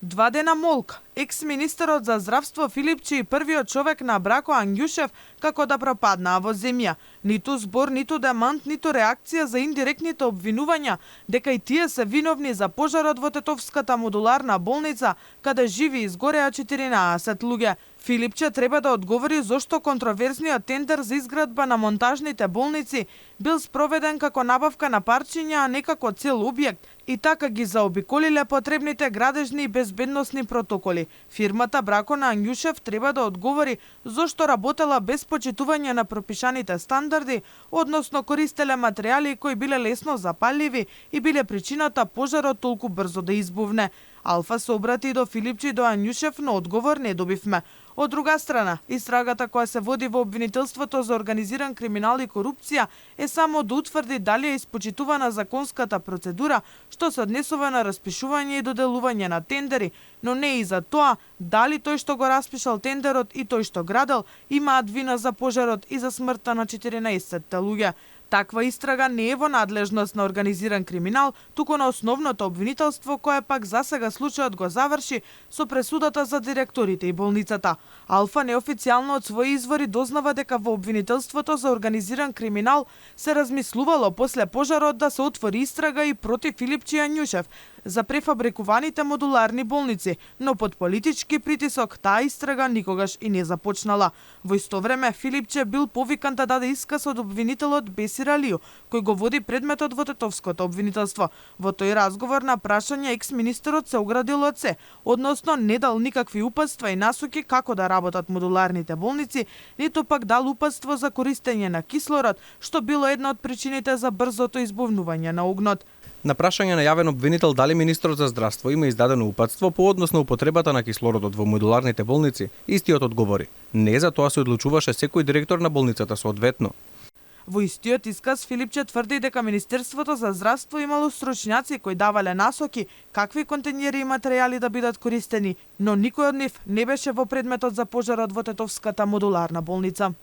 2 дена молк. Екс-министерот за здравство Филипче и првиот човек на Брако Ангјушев како да пропаднаа во земја. Ниту збор, ниту демант, ниту реакција за индиректните обвинувања дека и тие се виновни за пожарот во Тетовската модуларна болница, каде живи и изгореа 14 луѓе. Филипче треба да одговори зошто контроверзниот тендер за изградба на монтажните болници бил спроведен како набавка на парчиња, а не како цел објект, и така ги заобиколиле потребните градежни и безбедносни протоколи. Фирмата Брако на Ангјушев треба да одговори зошто работела без почитување на пропишаните стандарди, односно користеле материјали кои биле лесно запаливи и биле причината пожарот толку брзо да избувне. Алфа се обрати до Филипче и до Ангјушев, но одговор не добивме. Од друга страна, истрагата која се води во обвинителството за организиран криминал и корупција е само да утврди дали е испочитувана законската процедура што се однесува на распишување и доделување на тендери, но не и за тоа дали тој што го распишал тендерот и тој што градел имаат вина за пожарот и за смртта на 14 луѓе. Таква истрага не е во надлежност на организиран криминал, туку на основното обвинителство кое пак засега случајот го заврши со пресудата за директорите и болницата. Алфа неофицијално од своји извори дознава дека во обвинителството за организиран криминал се размислувало после пожарот да се отвори истрага и против Филипче Ангјушев за префабрикуваните модуларни болници, но под политички притисок таа истрага никогаш и не започнала. Во исто време Филипче бил повикан да даде исказ од обвинителот Бесир Алију, кој го води предметот во Тетовското обвинителство. Во тој разговор на прашање екс-министерот се оградил од се, односно не дал никакви упатства и насоки како да работат модуларните болници, ниту пак дал упатство за користење на кислород, што било една од причините за брзото избувнување на огнот. На прашање на јавен обвинител дали министерот за здравство има издадено упатство по однос на употребата на кислородот во модуларните болници, истиот одговори: не, за тоа се одлучуваше секој директор на болницата соодветно. Во истиот исказ Филипче тврди дека Министерството за здравство имало стручњаци кои давале насоки какви контењери и материјали да бидат користени, но никој од нив не беше во предметот за пожарот во Тетовската модуларна болница.